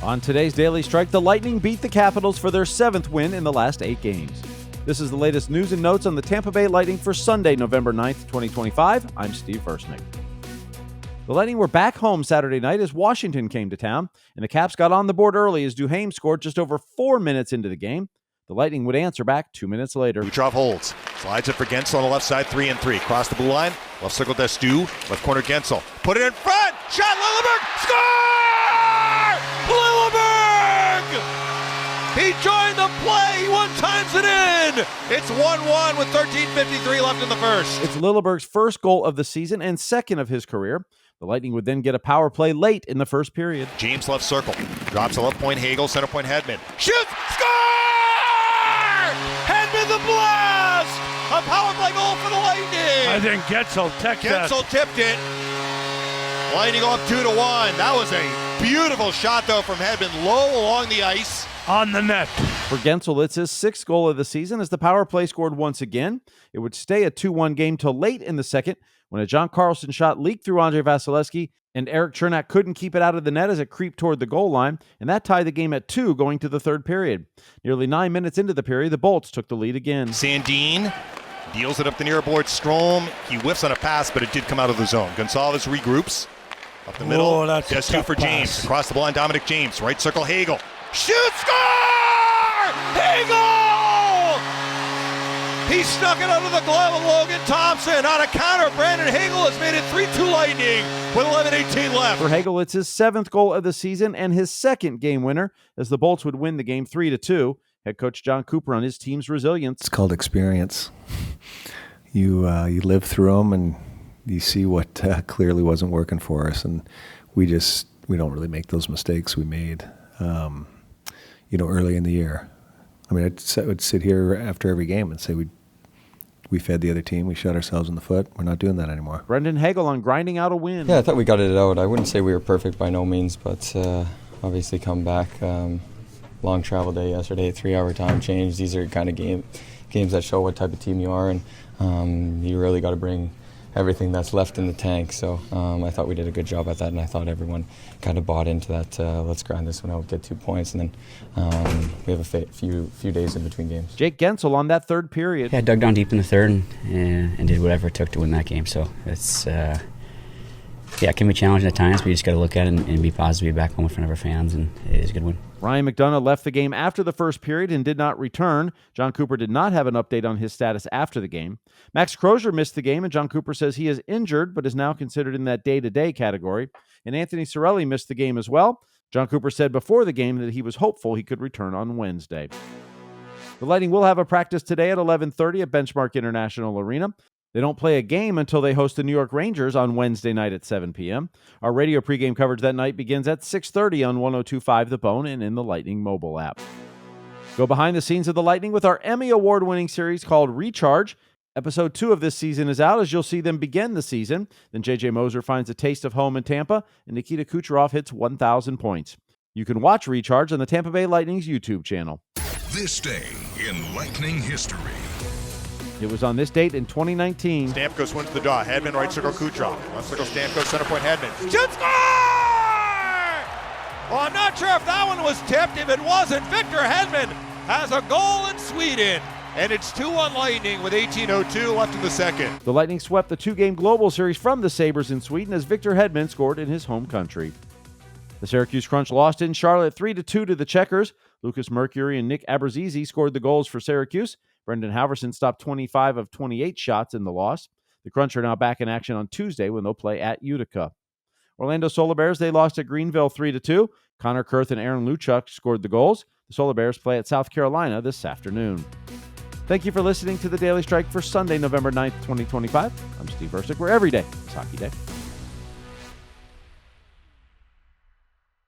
On today's Daily Strike, the Lightning beat the Capitals for their 7th win in the last 8 games. This is the latest news and notes on the Tampa Bay Lighting for Sunday, November 9th, 2025. I'm Steve Versnick. The Lightning were back home Saturday night as Washington came to town, and the Caps got on the board early as Duhaime scored just over 4 minutes into the game. The Lightning would answer back 2 minutes later. Kucherov holds. Slides it for Guentzel on the left side, 3-3. Cross the blue line. Left circle, Destu. Left corner, Guentzel. Put it in front. Shot, Lilleberg. Score! Lilleberg! He joined the play. He one-times it in. It's 1-1 with 13:53 left in the first. It's Lilleberg's first goal of the season and second of his career. The Lightning would then get a power play late in the first period. James left circle. Drops a left point, Hagel. Center point, Hedman. Shoots! Score! Hedman the blast! A power play goal for the Lightning! I think Guentzel tipped it. Lightning go up 2-1. That was a beautiful shot, though, from Hedman, low along the ice. On the net. For Guentzel, it's his 6th goal of the season as the power play scored once again. It would stay a 2-1 game till late in the second when a John Carlson shot leaked through Andrei Vasilevsky, and Erik Chernak couldn't keep it out of the net as it creeped toward the goal line, and that tied the game at 2 going to the third period. Nearly 9 minutes into the period, the Bolts took the lead again. Sandin deals it up the near board. Strome, he whiffs on a pass, but it did come out of the zone. Gonçalves regroups. Up the middle. Oh, that's just a two tough for James. pass. Across the blind, Dominic James. Right circle, Hagel. Shoot, score! Hagel! He snuck it under the glove of Logan Thompson. On a counter, Brandon Hagel has made it 3-2 Lightning with 11:18 left. For Hagel, it's his 7th goal of the season and his 2nd game winner as the Bolts would win the game 3-2. Head coach John Cooper on his team's resilience. It's called experience. You live through them and you see what clearly wasn't working for us, and we don't really make those mistakes we made, early in the year. I mean, I would sit here after every game and say we fed the other team, we shot ourselves in the foot. We're not doing that anymore. Brandon Hagel on grinding out a win. Yeah, I thought we got it out. I wouldn't say we were perfect by no means, but obviously come back. Long travel day yesterday, 3-hour time change. These are kind of games that show what type of team you are, and you really got to bring everything that's left in the tank. So I thought we did a good job at that, and I thought everyone kind of bought into that. Let's grind this one out, get 2 points, and then we have a few days in between games. Jake Guentzel on that third period. Yeah, I dug down deep in the third and did whatever it took to win that game. So it's it can be challenging at times, but you just got to look at it and be positive, be back home in front of our fans, and it is a good win. Ryan McDonough left the game after the first period and did not return. John Cooper did not have an update on his status after the game. Max Crozier missed the game, and John Cooper says he is injured but is now considered in that day-to-day category. And Anthony Cirelli missed the game as well. John Cooper said before the game that he was hopeful he could return on Wednesday. The Lightning will have a practice today at 11:30 at Benchmark International Arena. They don't play a game until they host the New York Rangers on Wednesday night at 7 p.m. Our radio pregame coverage that night begins at 6:30 on 102.5 The Bone and in the Lightning mobile app. Go behind the scenes of the Lightning with our Emmy Award-winning series called Recharge. Episode 2 of this season is out as you'll see them begin the season. Then J.J. Moser finds a taste of home in Tampa, and Nikita Kucherov hits 1,000 points. You can watch Recharge on the Tampa Bay Lightning's YouTube channel. This day in Lightning history. It was on this date in 2019. Stamkos went to the draw. Hedman, right circle, Kucherov. Left circle, Stamkos, center point, Hedman. Shoot, score! Well, I'm not sure if that one was tipped. If it wasn't, Victor Hedman has a goal in Sweden. And it's 2-1 Lightning with 18:02 left in the second. The Lightning swept the 2-game global series from the Sabres in Sweden as Victor Hedman scored in his home country. The Syracuse Crunch lost in Charlotte 3-2 to the Checkers. Lucas Mercury and Nick Abruzzese scored the goals for Syracuse. Brendan Halverson stopped 25 of 28 shots in the loss. The Crunch are now back in action on Tuesday when they'll play at Utica. Orlando Solar Bears, they lost at Greenville 3-2. Connor Kurth and Aaron Luchuk scored the goals. The Solar Bears play at South Carolina this afternoon. Thank you for listening to the Daily Strike for Sunday, November 9th, 2025. I'm Steve Versnick, where every day is hockey day.